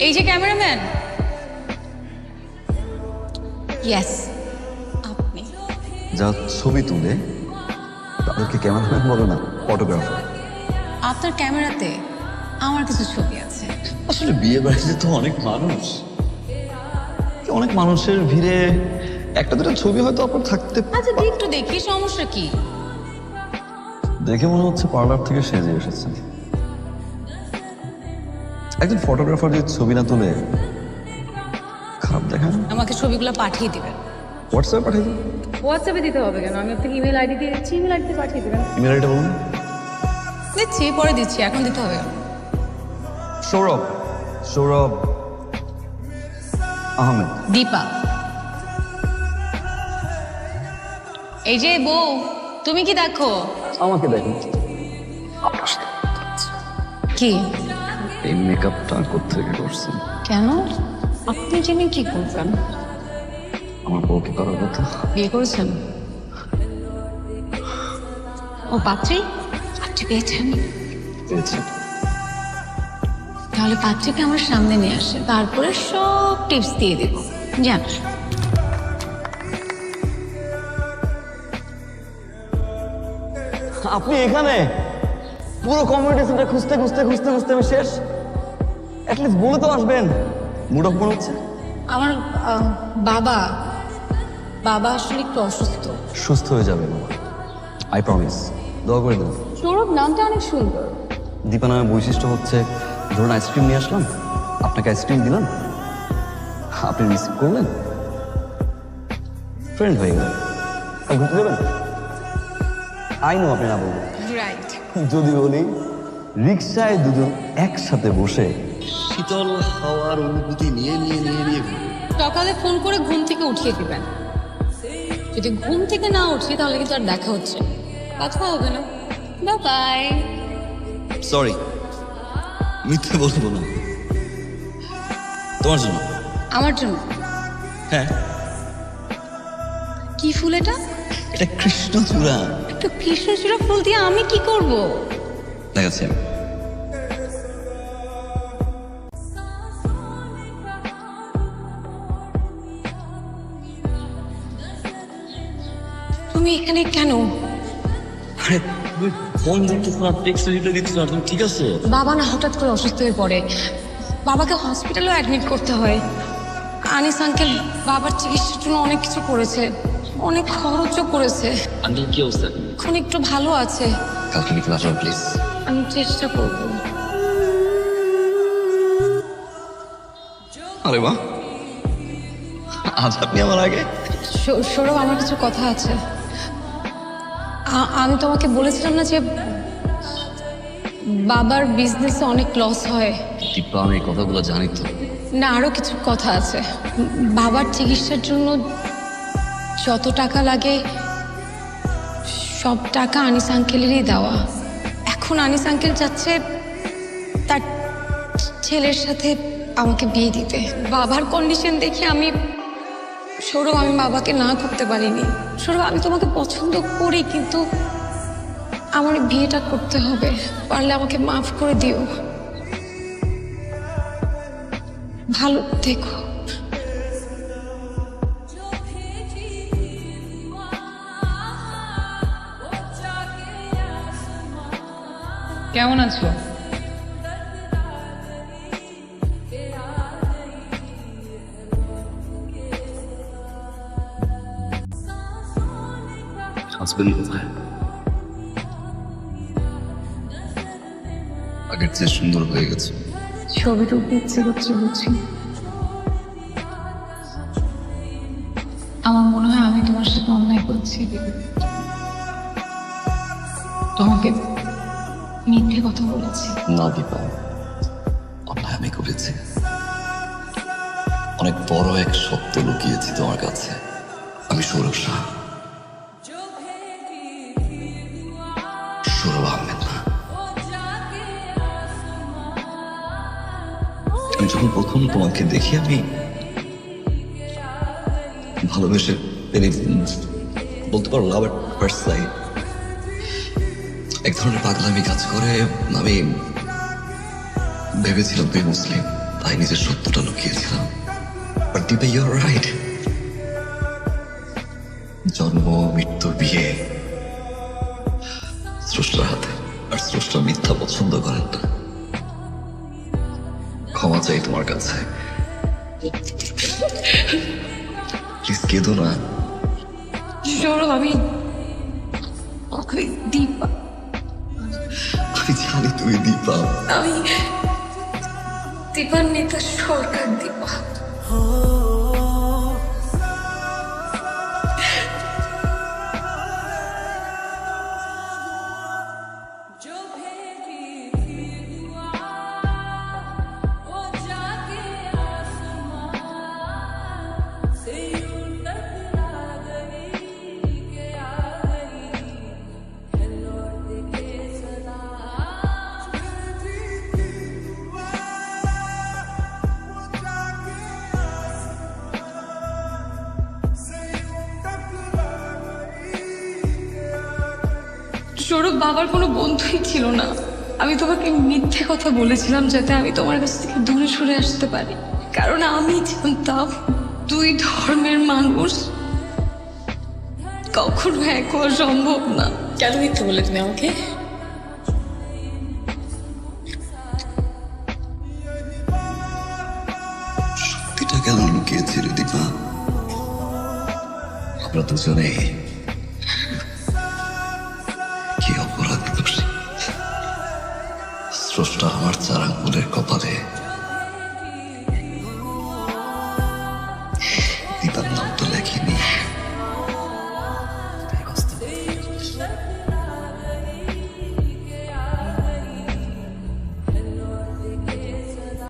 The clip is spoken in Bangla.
এই যে ক্যামেরাম্যান। ইয়েস, আপনি। যা ছবি তুলে তাদেরকে ক্যামেরাম্যান বলে না, ফটোগ্রাফার। আপনার ক্যামেরাতে আমার কিছু ছবি আছে। আসলে বিয়ে বাড়িতে তো অনেক মানুষ, অনেক মানুষের ভিড়ে একটা দুটো ছবি হয়তো আপনার থাকতে। আচ্ছা একটু দেখি, সমস্যা কি? দেখে মনে হচ্ছে পার্লার থেকে সেজে এসেছেন। একজন ফটোগ্রাফার যে ছবি না তুলে খারাপ দেখান। আমাকে ছবিগুলো পাঠিয়ে দিবেন। হোয়াটসঅ্যাপে পাঠিয়ে দিন। হোয়াটসঅ্যাপে দিতে হবে কেন? আমি আপনাকে ইমেল আইডি দিয়ে দিচ্ছি, ইমেল আইডিতে পাঠিয়ে দেবেন। ইমেল আইডিটা বলুন। দিচ্ছি, পরে দিচ্ছি, এখন দিতে হবে কেন? সৌরভ, সৌরভ আহমেদ। দীপা। এই যে বউ, তুমি কি দেখো? আমাকে দেখুন। কি? এই মেকআপটা কোত্থেকে করছেন? কেন? আপনি জেনে কি করবেন? আমার বউকে করার কথা। বিয়ে করেছেন? ও পাত্রী? পাত্রী পেয়েছেন? পেয়েছি। তাহলে পাত্রীকে আমার সামনে নিয়ে আসে, তারপরে সব টিপস দিয়ে দেব। যান। আপনি এখানে? পুরো কমিউনিটি সেন্টার খুঁজতে খুঁজতে খুঁজতে খুঁজতে আমি শেষ। অ্যাটলিস্ট বলে তো আসবেন। মুড অফ মনে হচ্ছে। আমার বাবা বাবা আসলে একটু অসুস্থ। সুস্থ হয়ে যাবে বাবা, আই প্রমিস। দোয়া করে দেন। সৌরভ নামটা অনেক সুন্দর। দীপা নামের বৈশিষ্ট্য হচ্ছে, ধরুন আইসক্রিম নিয়ে আসলাম, আপনাকে আইসক্রিম দিলাম, আপনি রিসিভ করলেন, ফ্রেন্ড হয়ে গেলেন। আর ঘুরতে যাবেন? আই নো আপনি না বলবেন। রাইট। যদি বলি রিক্সায় দুজন একসাথে বসে শীতল হাওয়ার অনুভূতি নিয়ে নিয়ে নিয়ে নিয়ে সকালে ফোন করে ঘুম থেকে উঠিয়ে দিবেন। যদি ঘুম থেকে না উঠি তাহলে কিন্তু আর দেখা হচ্ছে না। কথা হবে না। বাই। সরি, মিথ্যে বলবো না, তোমার জন্য। আমার জন্য? হ্যাঁ। কি ফুল এটা? এটা কৃষ্ণচূড়া। একটু কৃষ্ণচূড়া ফুল দিয়ে আমি কি করব? দেখাচ্ছি আমি। তুমি এখানে কেন? আরে তুমি ফোন দিচ্ছ না, টেক্সট রিপ্লাই দিচ্ছ না, তুমি ঠিক আছে? বাবা না হঠাৎ করে অসুস্থ হয়ে পড়ে, বাবাকে হসপিটালেও অ্যাডমিট করতে হয়। আনিস আঙ্কেল বাবার চিকিৎসার জন্য অনেক কিছু করেছে, অনেক খরচও করেছে। আঙ্কেল কি অবস্থা? এখন একটু ভালো আছে। কালকে বিকেল আসবেন প্লিজ। আমি চেষ্টা করব। আরে বাহ, আজ আপনি আমার আগে। সৌরভ, আমার কিছু কথা আছে। আমি তোমাকে বলেছিলাম না যে বাবার বিজনেসে অনেক লস হয়। দীপা, আমি এই কথাগুলো জানি তো। না, আরো কিছু কথা আছে। বাবার চিকিৎসার জন্য যত টাকা লাগে সব টাকা আনিস আঙ্কেলেরই দেওয়া। এখন আনিস আঙ্কেল চাচ্ছে তার ছেলের সাথে আমাকে বিয়ে দিতে। বাবার কন্ডিশন দেখে সৌরভ, আমি বাবাকে না করতে পারিনি। সৌরভ, আমি তোমাকে পছন্দ করি, কিন্তু আমার বিয়েটা করতে হবে। পারলে আমাকে মাফ করে দিও। ভালো দেখো। কেমন আছো? হাজবেন্ড কোথায়? আগের চেয়ে সুন্দর হয়ে গেছে। ছবি তুলতে ইচ্ছে করছে বুঝি। আমার মনে হয় আমি তোমার সাথে অন্যায় করছি। তোমাকে মিথ্যে কথা বলেছি। না দীপা, অন্যায় আমি করেছি। অনেক বড় এক সত্য লুকিয়েছি তোমার কাছে। আমি সৌরভ শাহ, সৌরভ আহমেদ না। আমি যখন প্রথম তোমাকে দেখি, আমি ভালোবেসে বলতে পারো লাভ এট ফার্স্ট সাইট। এক ধরনের পাগলামি কাজ করে। আমি ভেবেছিলাম তুই মুসলিম, তাই তাই নিজের সত্যটা লুকিয়েছিলাম। But Dipa, you're right. জন্ম, মৃত্যু, বিয়ে স্রষ্টার হাতে, আর স্রষ্টা মিথ্যা পছন্দ করেন না। ক্ষমা চাই তোমার কাছে। প্লিজ কেঁদো না। সৌরভ, আমি দীপা, আমি জানি তুমি দীপা। আমি দীপান্বিতা সরকার, দীপা। সৌরভ বাবার কোনো বন্ধুই ছিল না। আমি তোমাকে মিথ্যে কথা বলেছিলাম যাতে আমি তোমার কাছ থেকে দূরে সরে আসতে পারি, কারণ আমি জানতাম দুই ধর্মের মানুষ কখনো এক হওয়া সম্ভব না। কেন মিথ্যে বললে তুমি আমাকে? সত্যিটা কেন লুকিয়েছিলে দীপা? আমরা দুজনেই কি অপরাধ করছি। স্রষ্টা আমার 4 আঙ্গুলের কপালে